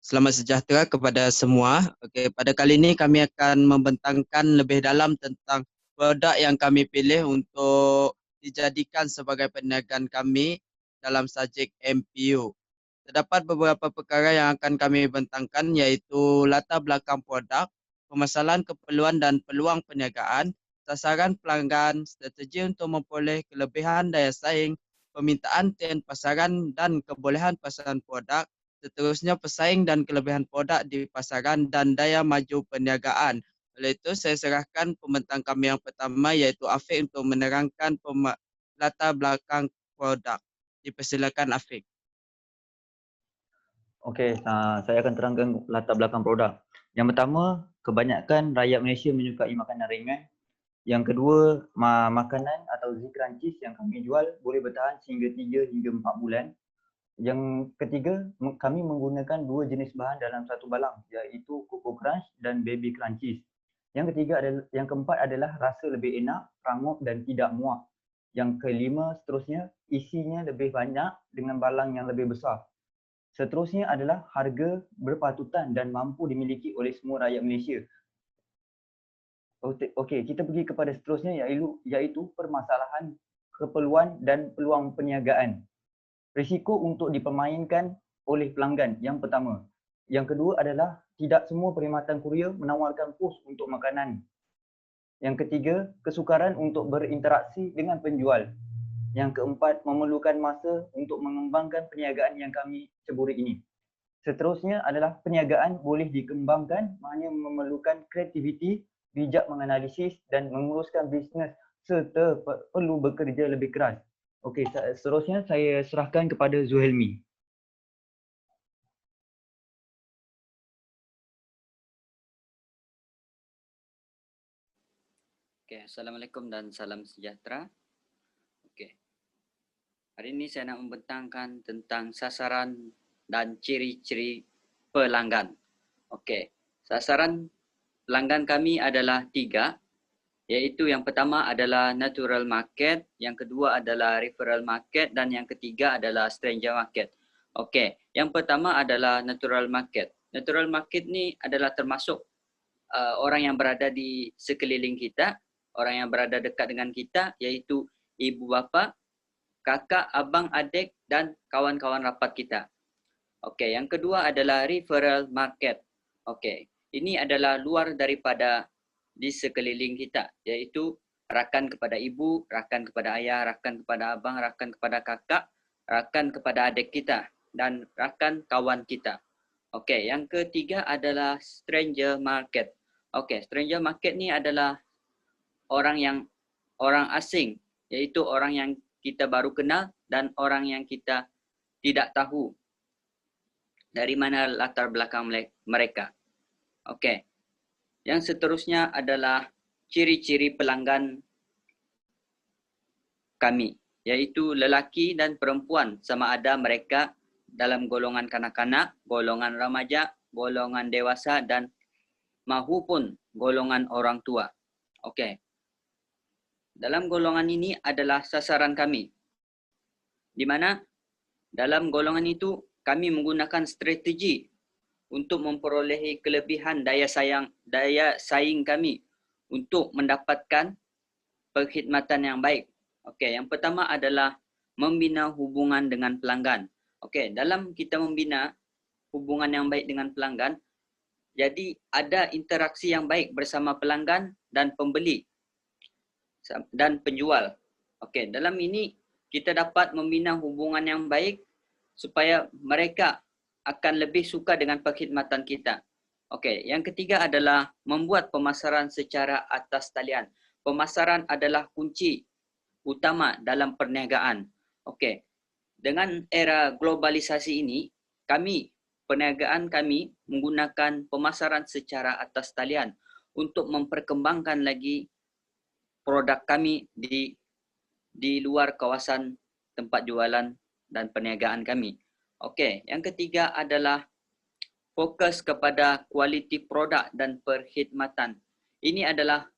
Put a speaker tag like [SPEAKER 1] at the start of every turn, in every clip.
[SPEAKER 1] Selamat sejahtera kepada semua. Okey, pada kali ini kami akan membentangkan lebih dalam tentang produk yang kami pilih untuk dijadikan sebagai perniagaan kami dalam subjek MPU. Terdapat beberapa perkara yang akan kami bentangkan iaitu latar belakang produk, permasalahan keperluan dan peluang perniagaan, sasaran pelanggan, strategi untuk memperoleh kelebihan daya saing, permintaan trend pasaran dan kebolehan pasaran produk, seterusnya pesaing dan kelebihan produk di pasaran dan daya maju perniagaan. Oleh itu, saya serahkan pembentang kami yang pertama iaitu Afiq untuk menerangkan latar belakang produk. Dipersilakan Afiq.
[SPEAKER 2] Okey, saya akan terangkan latar belakang produk. Yang pertama, kebanyakan rakyat Malaysia menyukai makanan ringan. Yang kedua, makanan atau zikran cheese yang kami jual boleh bertahan sehingga 3 hingga 4 bulan. Yang ketiga, kami menggunakan dua jenis bahan dalam satu balang iaitu Coco Crunch dan Baby Crunchies. Yang keempat adalah rasa lebih enak, rangup dan tidak muak. Yang kelima seterusnya, isinya lebih banyak dengan balang yang lebih besar. Seterusnya adalah harga berpatutan dan mampu dimiliki oleh semua rakyat Malaysia. Okey, kita pergi kepada seterusnya iaitu permasalahan, keperluan dan peluang perniagaan. Risiko untuk dipermainkan oleh pelanggan yang pertama. Yang kedua adalah tidak semua perkhidmatan kurier menawarkan pos untuk makanan. Yang ketiga, kesukaran untuk berinteraksi dengan penjual. Yang keempat, memerlukan masa untuk mengembangkan perniagaan yang kami ceburi ini. Seterusnya adalah perniagaan boleh dikembangkan, hanya memerlukan kreativiti, bijak menganalisis dan menguruskan bisnes serta perlu bekerja lebih keras. Okey, seterusnya saya serahkan kepada Zuhelmi.
[SPEAKER 3] Okay, Assalamualaikum dan salam sejahtera. Okay. Hari ini saya nak membentangkan tentang sasaran dan ciri-ciri pelanggan. Okey, sasaran pelanggan kami adalah 3, iaitu yang pertama adalah natural market, yang kedua adalah referral market dan yang ketiga adalah stranger market. Okey, yang pertama adalah natural market. Natural market ni adalah termasuk orang yang berada di sekeliling kita, orang yang berada dekat dengan kita, iaitu ibu bapa, kakak, abang, adik dan kawan-kawan rapat kita. Okey, yang kedua adalah referral market. Okey, ini adalah luar daripada di sekeliling kita, iaitu rakan kepada ibu, rakan kepada ayah, rakan kepada abang, rakan kepada kakak, rakan kepada adik kita dan rakan kawan kita. Okey, yang ketiga adalah stranger market. Okey, stranger market ni adalah orang asing, iaitu orang yang kita baru kenal dan orang yang kita tidak tahu dari mana latar belakang mereka. Okey. Yang seterusnya adalah ciri-ciri pelanggan kami, iaitu lelaki dan perempuan sama ada mereka dalam golongan kanak-kanak, golongan remaja, golongan dewasa dan mahupun golongan orang tua. Okey. Dalam golongan ini adalah sasaran kami, di mana dalam golongan itu kami menggunakan strategi untuk memperolehi kelebihan daya saing kami untuk mendapatkan perkhidmatan yang baik. Okey, yang pertama adalah membina hubungan dengan pelanggan. Okey, dalam kita membina hubungan yang baik dengan pelanggan, jadi ada interaksi yang baik bersama pelanggan dan pembeli dan penjual. Okey, dalam ini kita dapat membina hubungan yang baik supaya mereka akan lebih suka dengan perkhidmatan kita. Okey, yang ketiga adalah membuat pemasaran secara atas talian. Pemasaran adalah kunci utama dalam perniagaan. Okey, dengan era globalisasi ini, perniagaan kami menggunakan pemasaran secara atas talian untuk memperkembangkan lagi produk kami di luar kawasan tempat jualan dan perniagaan kami. Okey, yang ketiga adalah fokus kepada kualiti produk dan perkhidmatan. Ini adalah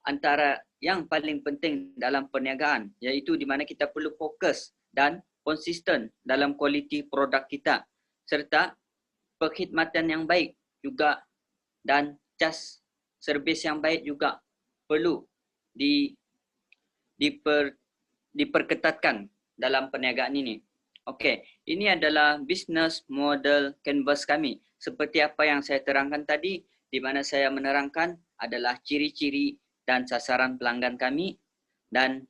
[SPEAKER 3] antara yang paling penting dalam perniagaan, iaitu di mana kita perlu fokus dan konsisten dalam kualiti produk kita serta perkhidmatan yang baik juga dan cas servis yang baik juga perlu diperketatkan dalam perniagaan ini. Okey, ini adalah business model canvas kami. Seperti apa yang saya terangkan tadi, di mana saya menerangkan adalah ciri-ciri dan sasaran pelanggan kami dan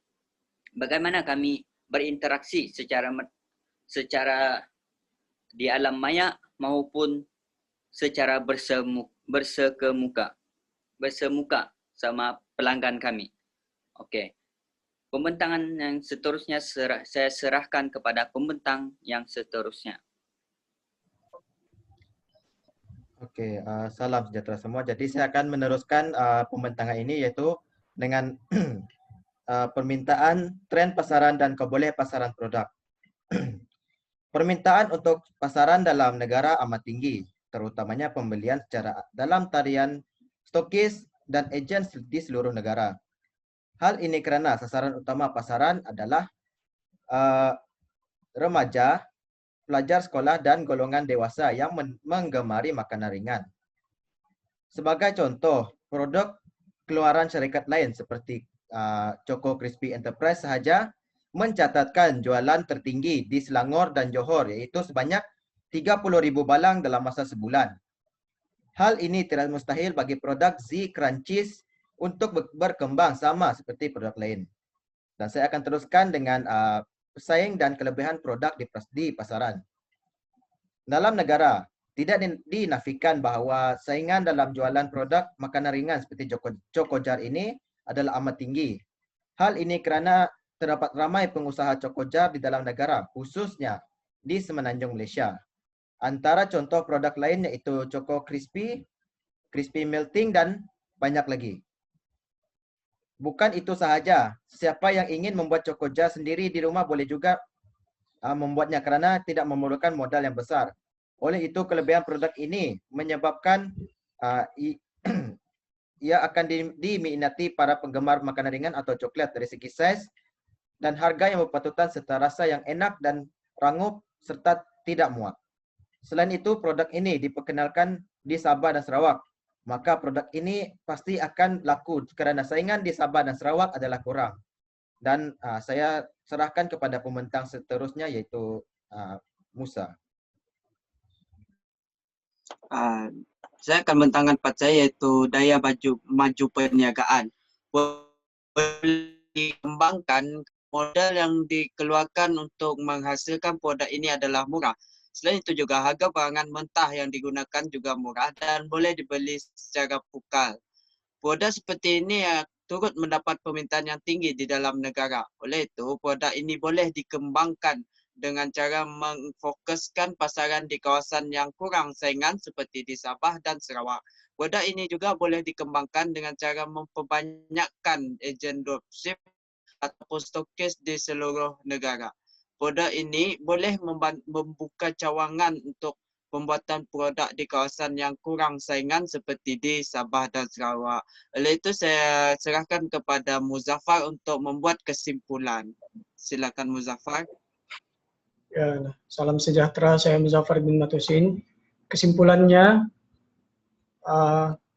[SPEAKER 3] bagaimana kami berinteraksi secara di alam maya maupun secara bersemuka sama pelanggan kami. Okey. Pembentangan yang seterusnya saya serahkan kepada pembentang yang seterusnya.
[SPEAKER 4] Oke, salam sejahtera semua. Jadi saya akan meneruskan pembentangan ini yaitu dengan permintaan, tren pasaran dan keboleh pasaran produk. Permintaan untuk pasaran dalam negara amat tinggi, terutamanya pembelian secara dalam tarian stokis dan ejen di seluruh negara. Hal ini kerana sasaran utama pasaran adalah remaja, pelajar sekolah dan golongan dewasa yang menggemari makanan ringan. Sebagai contoh, produk keluaran syarikat lain seperti Choco Crispy Enterprise sahaja mencatatkan jualan tertinggi di Selangor dan Johor iaitu sebanyak 30,000 balang dalam masa sebulan. Hal ini tidak mustahil bagi produk Z Crunchies untuk berkembang sama seperti produk lain. Dan saya akan teruskan dengan pesaing dan kelebihan produk di pasaran. Dalam negara, tidak dinafikan bahawa saingan dalam jualan produk makanan ringan seperti Choco Jar ini adalah amat tinggi. Hal ini kerana terdapat ramai pengusaha Choco Jar di dalam negara, khususnya di Semenanjung Malaysia. Antara contoh produk lain iaitu Choco Crispy, Crispy Melting dan banyak lagi. Bukan itu sahaja, siapa yang ingin membuat Choco Jar sendiri di rumah boleh juga membuatnya kerana tidak memerlukan modal yang besar. Oleh itu, kelebihan produk ini menyebabkan ia akan diminati para penggemar makanan ringan atau coklat dari segi saiz dan harga yang berpatutan serta rasa yang enak dan rangup serta tidak muak. Selain itu, produk ini diperkenalkan di Sabah dan Sarawak. Maka produk ini pasti akan laku kerana saingan di Sabah dan Sarawak adalah kurang. Dan saya serahkan kepada pembentang seterusnya iaitu Musa.
[SPEAKER 1] Saya akan bentangkan part saya iaitu daya maju perniagaan. Boleh dikembangkan, modal yang dikeluarkan untuk menghasilkan produk ini adalah murah. Selain itu juga harga barangan mentah yang digunakan juga murah dan boleh dibeli secara pukal. Produk seperti ini turut mendapat permintaan yang tinggi di dalam negara. Oleh itu, produk ini boleh dikembangkan dengan cara memfokuskan pasaran di kawasan yang kurang saingan seperti di Sabah dan Sarawak. Produk ini juga boleh dikembangkan dengan cara memperbanyakkan ejen dropship ataupun stokis di seluruh negara. Produk ini boleh membuka cawangan untuk pembuatan produk di kawasan yang kurang saingan seperti di Sabah dan Sarawak. Oleh itu saya serahkan kepada Muzaffar untuk membuat kesimpulan. Silakan Muzaffar.
[SPEAKER 5] Ya, salam sejahtera, saya Muzaffar bin Matusin. Kesimpulannya,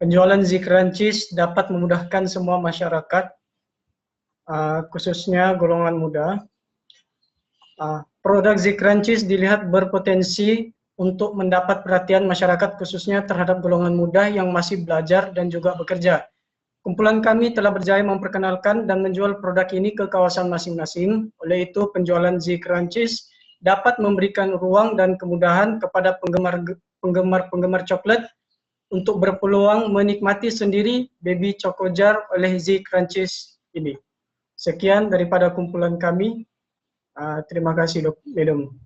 [SPEAKER 5] penjualan Z Crunchies dapat memudahkan semua masyarakat, khususnya golongan muda. Produk Z Crunchies dilihat berpotensi untuk mendapat perhatian masyarakat khususnya terhadap golongan muda yang masih belajar dan juga bekerja. Kumpulan kami telah berjaya memperkenalkan dan menjual produk ini ke kawasan masing-masing. Oleh itu, penjualan Z Crunchies dapat memberikan ruang dan kemudahan kepada penggemar coklat untuk berpeluang menikmati sendiri baby Choco Jar oleh Z Crunchies ini. Sekian daripada kumpulan kami. Terima kasih, Madam.